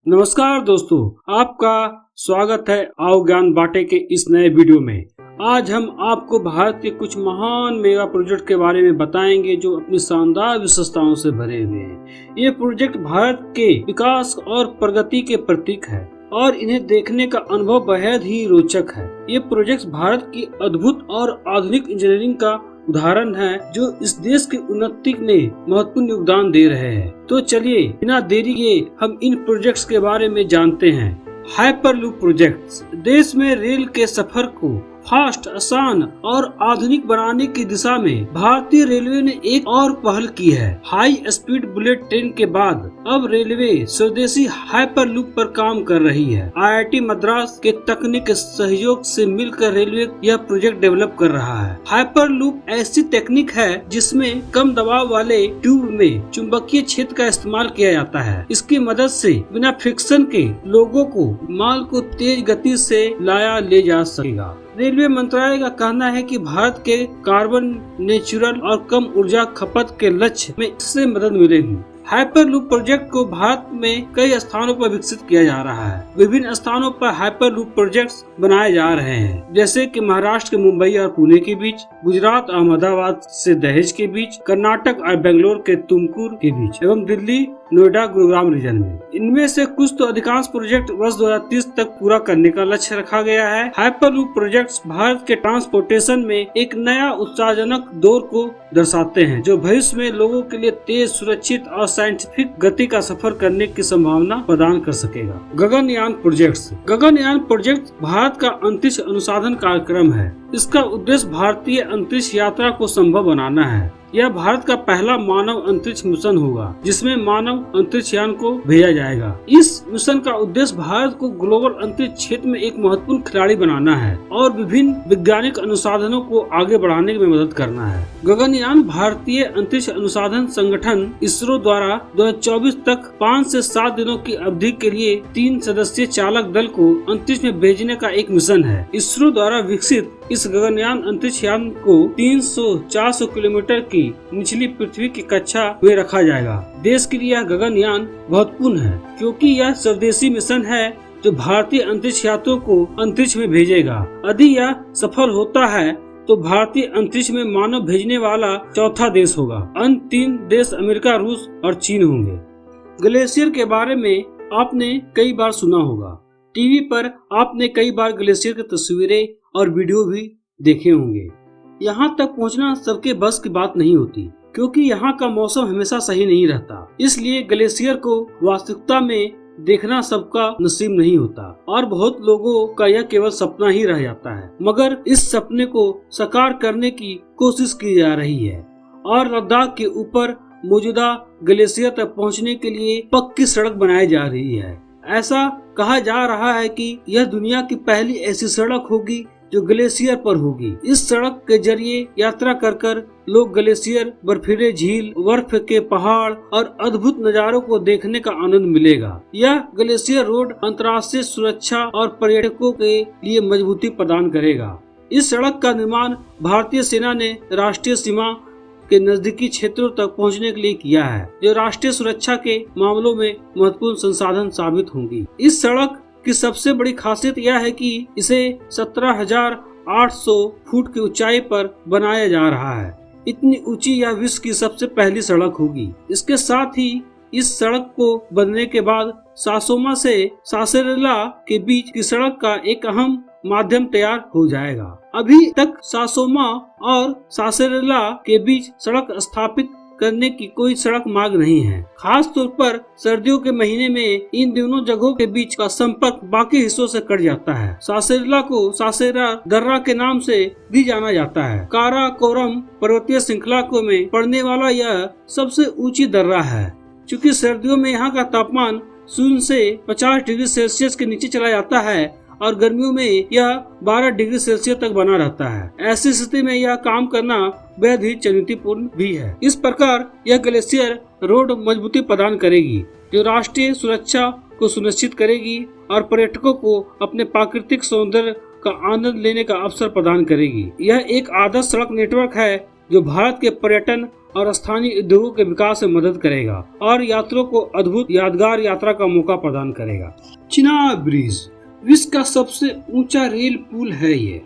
नमस्कार दोस्तों, आपका स्वागत है आओ ज्ञान बांटे के इस नए वीडियो में। आज हम आपको भारत के कुछ महान मेगा प्रोजेक्ट के बारे में बताएंगे जो अपनी शानदार विशेषताओं से भरे हुए हैं। ये प्रोजेक्ट भारत के विकास और प्रगति के प्रतीक है और इन्हें देखने का अनुभव बेहद ही रोचक है। ये प्रोजेक्ट भारत की अद्भुत और आधुनिक इंजीनियरिंग का उदाहरण है जो इस देश की उन्नति में महत्वपूर्ण योगदान दे रहे हैं। तो चलिए बिना देरी के हम इन प्रोजेक्ट्स के बारे में जानते हैं। हाइपरलूप प्रोजेक्ट्स देश में रेल के सफर को फास्ट, आसान और आधुनिक बनाने की दिशा में भारतीय रेलवे ने एक और पहल की है। हाई स्पीड बुलेट ट्रेन के बाद अब रेलवे स्वदेशी हाइपरलूप पर काम कर रही है। IIT मद्रास के तकनीक सहयोग से मिलकर रेलवे यह प्रोजेक्ट डेवलप कर रहा है। हाइपरलूप ऐसी तकनीक है जिसमें कम दबाव वाले ट्यूब में चुंबकीय क्षेत्र का इस्तेमाल किया जाता है। इसकी मदद से बिना फ्रिक्शन के लोगों को माल को तेज गति से लाया ले जा सकेगा। रेलवे मंत्रालय का कहना है कि भारत के कार्बन नेचुरल और कम ऊर्जा खपत के लक्ष्य में इससे मदद मिलेगी। हाइपरलूप प्रोजेक्ट को भारत में कई स्थानों पर विकसित किया जा रहा है। विभिन्न स्थानों पर हाइपरलूप प्रोजेक्ट्स बनाए जा रहे हैं, जैसे कि महाराष्ट्र के मुंबई और पुणे के बीच, गुजरात अहमदाबाद से दहेज के बीच, कर्नाटक और बेंगलोर के तुमकुर के बीच एवं दिल्ली नोएडा गुरुग्राम रीजन में। इनमें से कुछ तो अधिकांश प्रोजेक्ट वर्ष 2030 तक पूरा करने का लक्ष्य रखा गया है। हाइपरलूप प्रोजेक्ट्स भारत के ट्रांसपोर्टेशन में एक नया उत्साहजनक दौर को दर्शाते हैं जो भविष्य में लोगों के लिए तेज, सुरक्षित और साइंटिफिक गति का सफर करने की संभावना प्रदान कर सकेगा। गगनयान प्रोजेक्ट्स। गगनयान प्रोजेक्ट भारत का अंतरिक्ष अनुसंधान कार्यक्रम है। इसका उद्देश्य भारतीय अंतरिक्ष यात्रा को संभव बनाना है। यह भारत का पहला मानव अंतरिक्ष मिशन होगा जिसमें मानव अंतरिक्ष यान को भेजा जाएगा। इस मिशन का उद्देश्य भारत को ग्लोबल अंतरिक्ष क्षेत्र में एक महत्वपूर्ण खिलाड़ी बनाना है और विभिन्न वैज्ञानिक अनुसंधानों को आगे बढ़ाने में मदद करना है। गगनयान भारतीय अंतरिक्ष अनुसंधान संगठन इसरो द्वारा 2024 तक 5 से 7 दिनों की अवधि के लिए 3 सदस्यीय चालक दल को अंतरिक्ष में भेजने का एक मिशन है। इसरो द्वारा विकसित इस गगनयान अंतरिक्ष यान को 300-400 किलोमीटर की निचली पृथ्वी की कक्षा में रखा जाएगा। देश के लिए यह गगनयान महत्वपूर्ण है क्योंकि यह स्वदेशी मिशन है जो भारतीय अंतरिक्ष यात्रियों को अंतरिक्ष में भेजेगा। यदि यह सफल होता है तो भारतीय अंतरिक्ष में मानव भेजने वाला चौथा देश होगा। अन्य 3 देश अमेरिका, रूस और चीन होंगे। ग्लेशियर के बारे में आपने कई बार सुना होगा। टीवी पर आपने कई बार ग्लेशियर की तस्वीरें और वीडियो भी देखे होंगे। यहाँ तक पहुँचना सबके बस की बात नहीं होती क्योंकि यहाँ का मौसम हमेशा सही नहीं रहता। इसलिए ग्लेशियर को वास्तविकता में देखना सबका नसीब नहीं होता और बहुत लोगों का यह केवल सपना ही रह जाता है। मगर इस सपने को साकार करने की कोशिश की जा रही है और लद्दाख के ऊपर मौजूदा ग्लेशियर तक पहुँचने के लिए पक्की सड़क बनाई जा रही है। ऐसा कहा जा रहा है कि यह दुनिया की पहली ऐसी सड़क होगी जो ग्लेशियर पर होगी। इस सड़क के जरिए यात्रा कर लोग ग्लेशियर, बर्फीले झील, बर्फ के पहाड़ और अद्भुत नज़ारों को देखने का आनंद मिलेगा। यह ग्लेशियर रोड अंतर्राष्ट्रीय सुरक्षा और पर्यटकों के लिए मजबूती प्रदान करेगा। इस सड़क का निर्माण भारतीय सेना ने राष्ट्रीय सीमा के नजदीकी क्षेत्रों तक पहुंचने के लिए किया है, जो राष्ट्रीय सुरक्षा के मामलों में महत्वपूर्ण संसाधन साबित होंगी। इस सड़क की सबसे बड़ी खासियत यह है कि इसे 17,800 फुट की ऊंचाई पर बनाया जा रहा है। इतनी ऊंची यह विश्व की सबसे पहली सड़क होगी। इसके साथ ही इस सड़क को बनने के बाद सासोमा से सासेरेला के बीच की सड़क का एक अहम माध्यम तैयार हो जाएगा। अभी तक सासोमा और सासेरेला के बीच सड़क स्थापित करने की कोई सड़क मार्ग नहीं है। खास तौर पर सर्दियों के महीने में इन दोनों जगहों के बीच का संपर्क बाकी हिस्सों से कट जाता है। सासेरेला को सासेरा दर्रा के नाम से भी जाना जाता है। काराकोरम पर्वतीय श्रृंखला को में पड़ने वाला यह सबसे ऊंची दर्रा है। चूँकि सर्दियों में यहाँ का तापमान 0 से 50 डिग्री सेल्सियस के नीचे चला जाता है और गर्मियों में यह 12 डिग्री सेल्सियस तक बना रहता है। ऐसी स्थिति में यह काम करना बेहद ही चुनौतीपूर्ण भी है। इस प्रकार यह ग्लेशियर रोड मजबूती प्रदान करेगी जो राष्ट्रीय सुरक्षा को सुनिश्चित करेगी और पर्यटकों को अपने प्राकृतिक सौंदर्य का आनंद लेने का अवसर प्रदान करेगी। यह एक आदर्श सड़क नेटवर्क है जो भारत के पर्यटन और स्थानीय उद्योगों के विकास में मदद करेगा और यात्रियों को अद्भुत यादगार यात्रा का मौका प्रदान करेगा। चिनाब ब्रिज विश्व का सबसे ऊंचा रेल पुल है ये,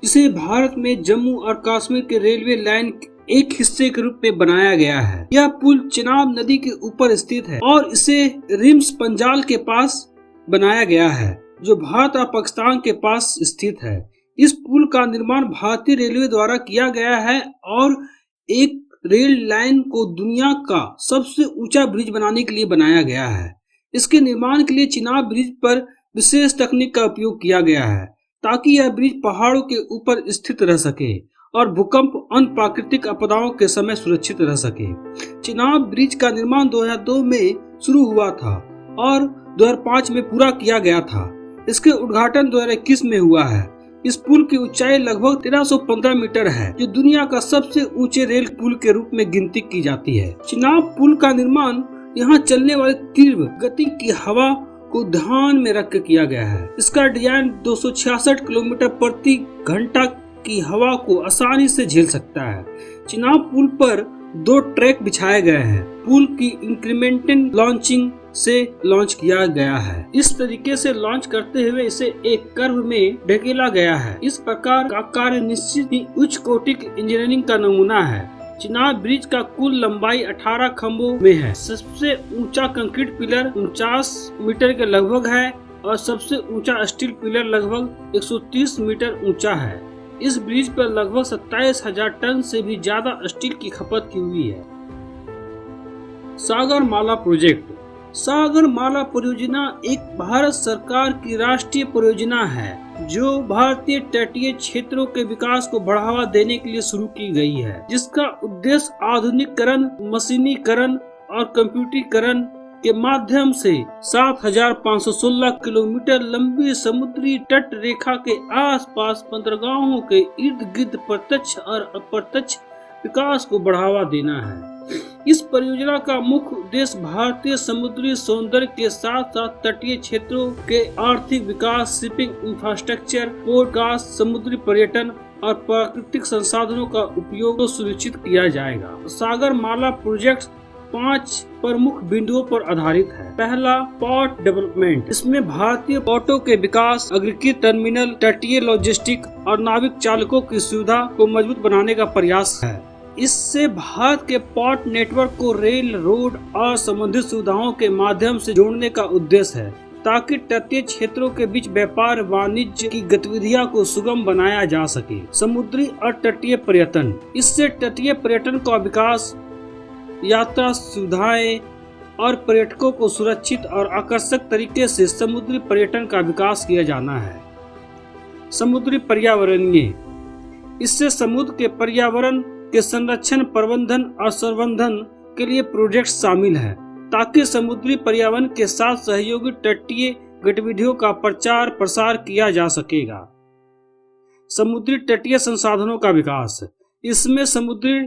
जिसे भारत में जम्मू और कश्मीर के रेलवे लाइन एक हिस्से के रूप में बनाया गया है। यह पुल चिनाब नदी के ऊपर स्थित है और इसे रिम्स पंजाल के पास बनाया गया है, जो भारत और पाकिस्तान के पास स्थित है। इस पुल का निर्माण भारतीय रेलवे द्वारा किया गया है और एक रेल लाइन को दुनिया का सबसे ऊंचा ब्रिज बनाने के लिए बनाया गया है। इसके निर्माण के लिए चिनाब ब्रिज पर विशेष तकनीक का उपयोग किया गया है, ताकि यह ब्रिज पहाड़ों के ऊपर स्थित रह सके और भूकंप अन्य प्राकृतिक आपदाओं के समय सुरक्षित रह सके। चिनाब ब्रिज का निर्माण 2002 में शुरू हुआ था और 2005 में पूरा किया गया था। इसके उद्घाटन 2021 में हुआ है। इस पुल की ऊंचाई लगभग 1315 मीटर है, जो दुनिया का सबसे ऊंचे रेल पुल के रूप में गिनती की जाती है। चिनाब पुल का निर्माण यहाँ चलने वाली तीव्र गति की हवा को ध्यान में रख कर किया गया है। इसका डिजाइन 266 किलोमीटर प्रति घंटा की हवा को आसानी से झेल सकता है। चिनाब पुल पर 2 ट्रैक बिछाए गए हैं। पुल की इंक्रीमेंटल लॉन्चिंग से लॉन्च किया गया है। इस तरीके से लॉन्च करते हुए इसे एक कर्व में ढकेला गया है। इस प्रकार का कार्य निश्चित ही उच्च कोटि की इंजीनियरिंग का नमूना है। चिनाब ब्रिज का कुल लंबाई 18 खंभों में है। सबसे ऊंचा कंक्रीट पिलर 49 मीटर के लगभग है और सबसे ऊंचा स्टील पिलर लगभग 130 मीटर ऊंचा है। इस ब्रिज पर लगभग 27,000 टन से भी ज्यादा स्टील की खपत की हुई है। सागरमाला प्रोजेक्ट। सागरमाला परियोजना एक भारत सरकार की राष्ट्रीय परियोजना है, जो भारतीय तटीय क्षेत्रों के विकास को बढ़ावा देने के लिए शुरू की गई है, जिसका उद्देश्य आधुनिकीकरण, मशीनीकरण और कंप्यूटरीकरण के माध्यम से 7,516 किलोमीटर लंबी समुद्री तट रेखा के आसपास बंदरगाहों के इर्द गिर्द प्रत्यक्ष और अप्रत्यक्ष विकास को बढ़ावा देना है। इस परियोजना का मुख्य उद्देश्य भारतीय समुद्री सौंदर्य के साथ साथ तटीय क्षेत्रों के आर्थिक विकास, शिपिंग इंफ्रास्ट्रक्चर, पोर्ट विकास, समुद्री पर्यटन और प्राकृतिक संसाधनों का उपयोग को सुनिश्चित किया जाएगा। सागरमाला प्रोजेक्ट 5 प्रमुख बिंदुओं पर आधारित है। पहला, पोर्ट डेवलपमेंट। इसमें भारतीय पोर्टों के विकास, अग्रीकृत टर्मिनल, तटीय लॉजिस्टिक और नाविक चालकों की सुविधा को मजबूत बनाने का प्रयास है। इससे भारत के पोर्ट नेटवर्क को रेल, रोड और संबंधित सुविधाओं के माध्यम से जोड़ने का उद्देश्य है, ताकि तटीय क्षेत्रों के बीच व्यापार वाणिज्य की गतिविधियों को सुगम बनाया जा सके। समुद्री और तटीय पर्यटन। इससे तटीय पर्यटन का विकास, यात्रा सुविधाएं और पर्यटकों को सुरक्षित और आकर्षक तरीके से समुद्री पर्यटन का विकास किया जाना है। समुद्री पर्यावरणीय। इससे समुद्र के पर्यावरण के संरक्षण, प्रबंधन और संवर्धन के लिए प्रोजेक्ट शामिल है, ताकि समुद्री पर्यावरण के साथ सहयोगी तटीय गतिविधियों का प्रचार प्रसार किया जा सकेगा। समुद्री तटीय संसाधनों का विकास। इसमें समुद्री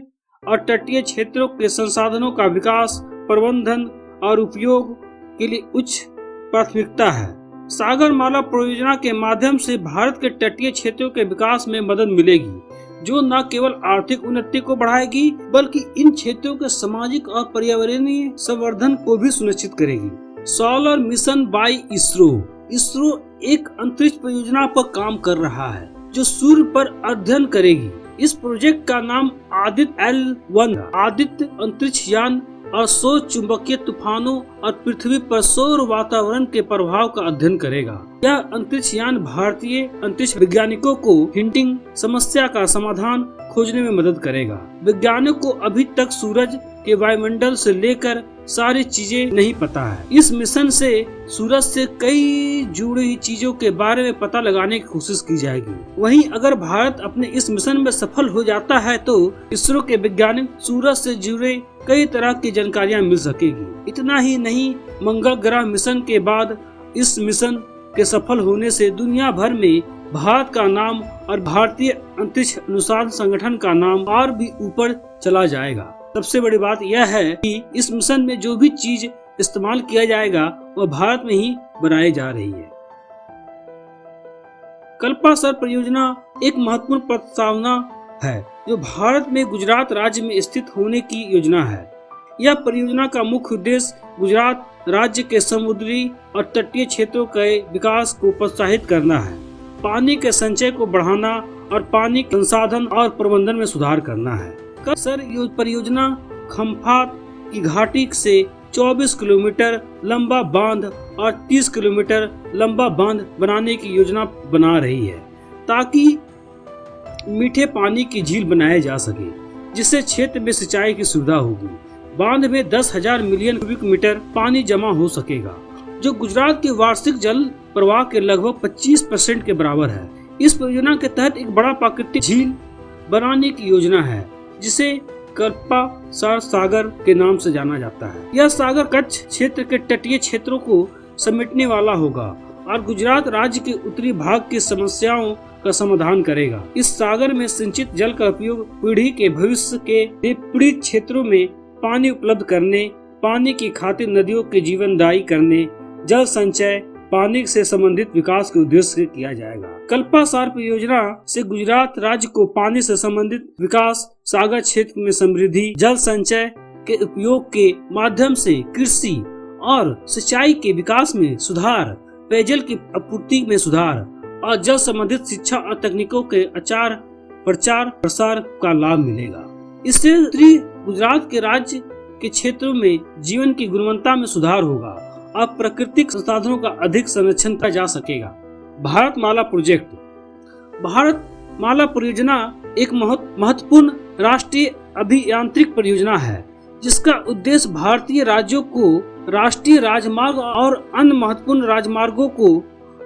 और तटीय क्षेत्रों के संसाधनों का विकास, प्रबंधन और उपयोग के लिए उच्च प्राथमिकता है। सागरमाला परियोजना के माध्यम से भारत के तटीय क्षेत्रों के विकास में मदद मिलेगी, जो न केवल आर्थिक उन्नति को बढ़ाएगी, बल्कि इन क्षेत्रों के सामाजिक और पर्यावरणीय संवर्धन को भी सुनिश्चित करेगी। Solar mission by ISRO. ISRO एक अंतरिक्ष परियोजना पर काम कर रहा है, जो सूर्य पर अध्ययन करेगी। इस प्रोजेक्ट का नाम आदित्य L1 आदित्य अंतरिक्ष यान और सौर चुंबकीय तूफानों और पृथ्वी पर सौर वातावरण के प्रभाव का अध्ययन करेगा। यह अंतरिक्ष यान भारतीय अंतरिक्ष वैज्ञानिकों को हिंटिंग समस्या का समाधान खोजने में मदद करेगा। वैज्ञानिकों को अभी तक सूरज के वायुमंडल से लेकर सारी चीजें नहीं पता है। इस मिशन से सूरज से कई जुड़ी चीजों के बारे में पता लगाने की कोशिश की जाएगी। वहीं अगर भारत अपने इस मिशन में सफल हो जाता है, तो इसरो के वैज्ञानिक सूरज से जुड़े कई तरह की जानकारियां मिल सकेगी। इतना ही नहीं, मंगल ग्रह मिशन के बाद इस मिशन के सफल होने से दुनिया भर में भारत का नाम और भारतीय अंतरिक्ष अनुसंधान संगठन का नाम और भी ऊपर चला जाएगा। सबसे बड़ी बात यह है कि इस मिशन में जो भी चीज इस्तेमाल किया जाएगा वह भारत में ही बनाई जा रही है। कल्पा सर परियोजना एक महत्वपूर्ण प्रस्तावना है जो भारत में गुजरात राज्य में स्थित होने की योजना है। यह परियोजना का मुख्य उद्देश्य गुजरात राज्य के समुद्री और तटीय क्षेत्रों के विकास को प्रोत्साहित करना है, पानी के संचय को बढ़ाना और पानी संसाधन और प्रबंधन में सुधार करना है। सर परियोजना खम्भात की घाटी से 24 किलोमीटर लंबा बांध और 30 किलोमीटर लंबा बांध बनाने की योजना बना रही है ताकि मीठे पानी की झील बनाए जा सके, जिससे क्षेत्र में सिंचाई की सुविधा होगी। बांध में 10,000 मिलियन क्यूबिक मीटर पानी जमा हो सकेगा, जो गुजरात के वार्षिक जल प्रवाह के लगभग 25% के बराबर है। इस परियोजना के तहत एक बड़ा प्राकृतिक झील बनाने की योजना है, जिसे कल्पा सागर के नाम से जाना जाता है। यह सागर कच्छ क्षेत्र के तटीय क्षेत्रों को समेटने वाला होगा और गुजरात राज्य के उत्तरी भाग की समस्याओं का समाधान करेगा। इस सागर में सिंचित जल का उपयोग पीढ़ी के भविष्य के पीड़ित क्षेत्रों में पानी उपलब्ध करने, पानी की खातिर नदियों के जीवनदायी करने, जल संचय, पानी से संबंधित विकास के उद्देश्य से किया जाएगा। कल्पा सार परियोजना से गुजरात राज्य को पानी से संबंधित विकास, सागर क्षेत्र में समृद्धि, जल संचय के उपयोग के माध्यम से कृषि और सिंचाई के विकास में सुधार, पेयजल की आपूर्ति में सुधार और जल संबंधित शिक्षा और तकनीकों के प्रचार प्रसार का लाभ मिलेगा। इससे उत्तरी गुजरात के राज्य के क्षेत्रों में जीवन की गुणवत्ता में सुधार होगा और प्राकृतिक संसाधनों का अधिक संरक्षण किया जा सकेगा। भारत माला प्रोजेक्ट। भारत माला परियोजना एक महत्वपूर्ण राष्ट्रीय अभियांत्रिक परियोजना है, जिसका उद्देश्य भारतीय राज्यों को राष्ट्रीय राजमार्ग और अन्य महत्वपूर्ण राजमार्गों को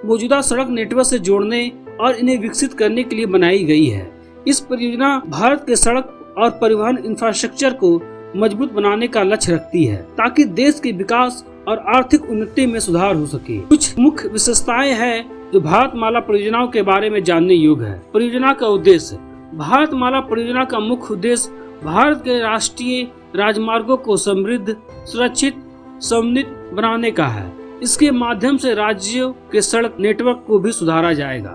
मौजूदा सड़क नेटवर्क से जोड़ने और इन्हें विकसित करने के लिए बनाई गई है। इस परियोजना भारत के सड़क और परिवहन इंफ्रास्ट्रक्चर को मजबूत बनाने का लक्ष्य रखती है, ताकि देश के विकास और आर्थिक उन्नति में सुधार हो सके। कुछ मुख्य विशेषताएं हैं जो भारत माला परियोजनाओं के बारे में जानने योग्य है। परियोजना का उद्देश्य। भारत माला परियोजना का मुख्य उद्देश्य भारत के राष्ट्रीय राजमार्गों को समृद्ध, सुरक्षित, समन्वित बनाने का है। इसके माध्यम से राज्यों के सड़क नेटवर्क को भी सुधारा जाएगा।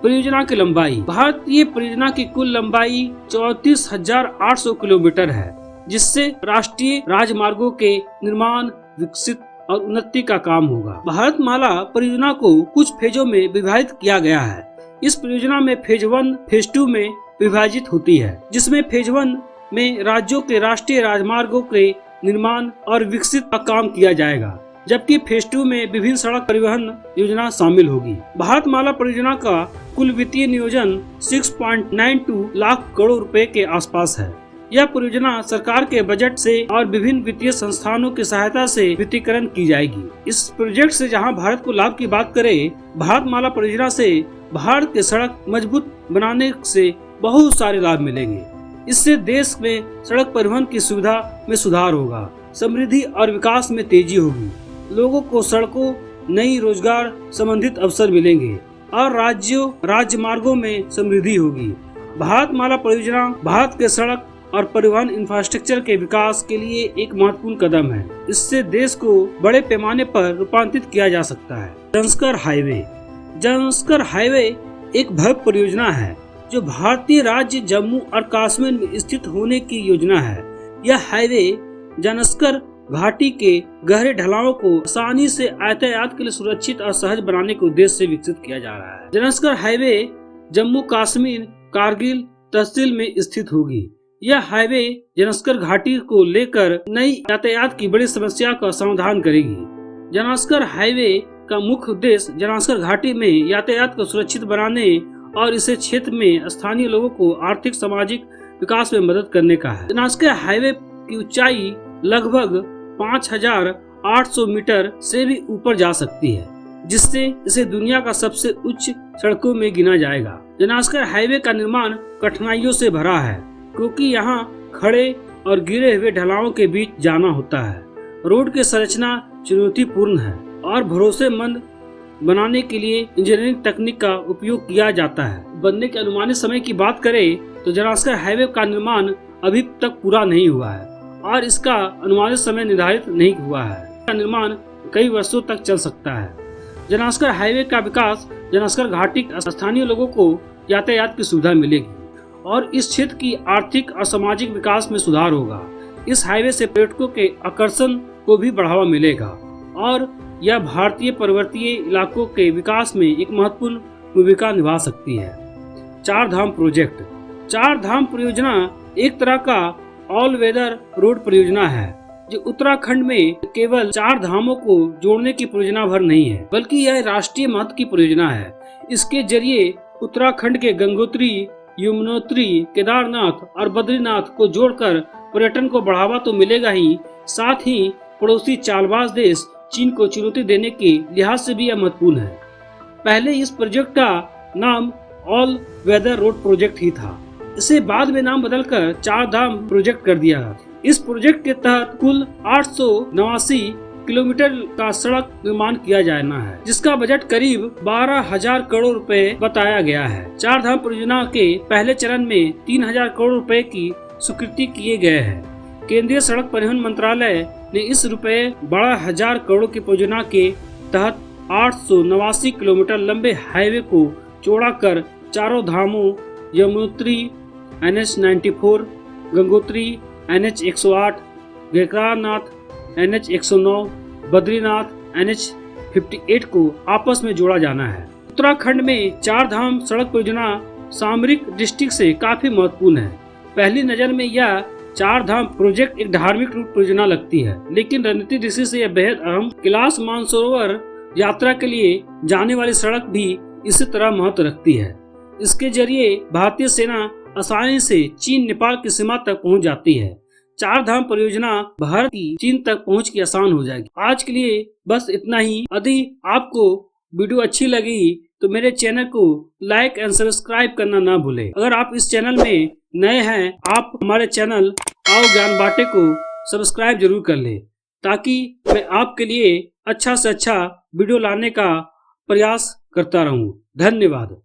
परियोजना की लंबाई। भारतीय परियोजना की कुल लंबाई 34,800 किलोमीटर है, जिससे राष्ट्रीय राजमार्गों के निर्माण, विकसित और उन्नति का काम होगा। भारत माला परियोजना को कुछ फेजों में विभाजित किया गया है। इस परियोजना में फेज 1 फेज 2 में विभाजित होती है, जिसमें फेज 1 में राज्यों के राष्ट्रीय राजमार्गों के निर्माण और विकसित का काम किया जाएगा, जबकि फेज 2 में विभिन्न सड़क परिवहन योजना शामिल होगी। भारत माला परियोजना का कुल वित्तीय नियोजन 6.92 लाख करोड़ रुपए के आसपास है। यह परियोजना सरकार के बजट से और विभिन्न वित्तीय संस्थानों की सहायता से वित्तीकरण की जाएगी। इस प्रोजेक्ट से जहां भारत को लाभ की बात करें, भारत माला परियोजना से भारत के सड़क मजबूत बनाने से बहुत सारे लाभ मिलेंगे। इससे देश में सड़क परिवहन की सुविधा में सुधार होगा, समृद्धि और विकास में तेजी होगी, लोगों को सड़कों, नई रोजगार संबंधित अवसर मिलेंगे और राजमार्गों में समृद्धि होगी। भारत माला परियोजना भारत के सड़क और परिवहन इंफ्रास्ट्रक्चर के विकास के लिए एक महत्वपूर्ण कदम है। इससे देश को बड़े पैमाने पर रूपांतरित किया जा सकता है। जंस्कर हाईवे। जंस्कर हाईवे एक भव्य परियोजना है जो भारतीय राज्य जम्मू और कश्मीर में स्थित होने की योजना है। यह हाईवे जंस्कर घाटी के गहरे ढलानों को आसानी से यातायात के लिए सुरक्षित और सहज बनाने के उद्देश्य से विकसित किया जा रहा है। जंस्कर हाईवे जम्मू कश्मीर कारगिल तहसील में स्थित होगी। यह हाईवे जंस्कर घाटी को लेकर नई यातायात की बड़ी समस्या का समाधान करेगी। जंस्कर हाईवे का मुख्य उद्देश्य जंस्कर घाटी में यातायात को सुरक्षित बनाने और इसे क्षेत्र में स्थानीय लोगों को आर्थिक सामाजिक विकास में मदद करने का है। जंस्कर हाईवे की ऊंचाई लगभग 5,800 मीटर से भी ऊपर जा सकती है, जिससे इसे दुनिया का सबसे उच्च सड़कों में गिना जाएगा। जंस्कर हाईवे का निर्माण कठिनाइयों से भरा है, क्योंकि यहाँ खड़े और गिरे हुए ढलानों के बीच जाना होता है। रोड की संरचना चुनौतीपूर्ण है और भरोसेमंद बनाने के लिए इंजीनियरिंग तकनीक का उपयोग किया जाता है। बनने के अनुमानित समय की बात करें तो जंस्कर हाईवे का निर्माण अभी तक पूरा नहीं हुआ है और इसका अनुमानित समय निर्धारित नहीं हुआ है। इसका निर्माण कई वर्षों तक चल सकता है। जंस्कर हाईवे का विकास जंस्कर घाटी स्थानीय लोगों को यातायात की सुविधा मिलेगी और इस क्षेत्र की आर्थिक और सामाजिक विकास में सुधार होगा। इस हाईवे से पर्यटकों के आकर्षण को भी बढ़ावा मिलेगा और यह भारतीय पर्वतीय इलाकों के विकास में एक महत्वपूर्ण भूमिका निभा सकती है। चार धाम प्रोजेक्ट। चार धाम परियोजना एक तरह का ऑल वेदर रोड परियोजना है जो उत्तराखंड में केवल चार धामों को जोड़ने की परियोजना भर नहीं है, बल्कि यह राष्ट्रीय महत्व की परियोजना है। इसके जरिए उत्तराखंड के गंगोत्री, यमुनोत्री, केदारनाथ और बद्रीनाथ को जोड़कर पर्यटन को बढ़ावा तो मिलेगा ही, साथ ही पड़ोसी चालबाज देश चीन को चुनौती देने के लिहाज से भी यह महत्वपूर्ण है। पहले इस प्रोजेक्ट का नाम ऑल वेदर रोड प्रोजेक्ट ही था। इसे बाद में नाम बदलकर चार धाम प्रोजेक्ट कर दिया। इस प्रोजेक्ट के तहत कुल 889 किलोमीटर का सड़क निर्माण किया जाना है, जिसका बजट करीब 12,000 करोड़ रुपए बताया गया है। चार धाम परियोजना के पहले चरण में 3,000 करोड़ रुपए की स्वीकृति किए गए हैं। केंद्रीय सड़क परिवहन मंत्रालय ने इस रुपए 12,000 करोड़ की परियोजना के तहत 889 किलोमीटर लंबे हाईवे को चौड़ा कर चारों धामों Yamunotri NH94, Gangotri NH108, Kedarnath NH109, Badrinath NH58 को आपस में जोड़ा जाना है। उत्तराखंड में चार धाम सड़क परियोजना सामरिक दृष्टि से काफी महत्वपूर्ण है। पहली नजर में यह चार धाम प्रोजेक्ट एक धार्मिक रूप परियोजना लगती है, लेकिन रणनीतिक दृष्टि से यह बेहद अहम। कैलाश मानसरोवर यात्रा के लिए जाने वाली सड़क भी इसी तरह महत्व रखती है। इसके जरिए भारतीय सेना आसानी से चीन नेपाल की सीमा तक पहुंच जाती है। चार धाम परियोजना भारत की चीन तक पहुंच की आसान हो जाएगी। आज के लिए बस इतना ही। यदि आपको वीडियो अच्छी लगी तो मेरे चैनल को लाइक एंड सब्सक्राइब करना ना भूलें। अगर आप इस चैनल में नए हैं, आप हमारे चैनल आओ ज्ञान बाटे को सब्सक्राइब जरूर कर लें, ताकि मैं आपके लिए अच्छा से अच्छा वीडियो लाने का प्रयास करता रहूं। धन्यवाद।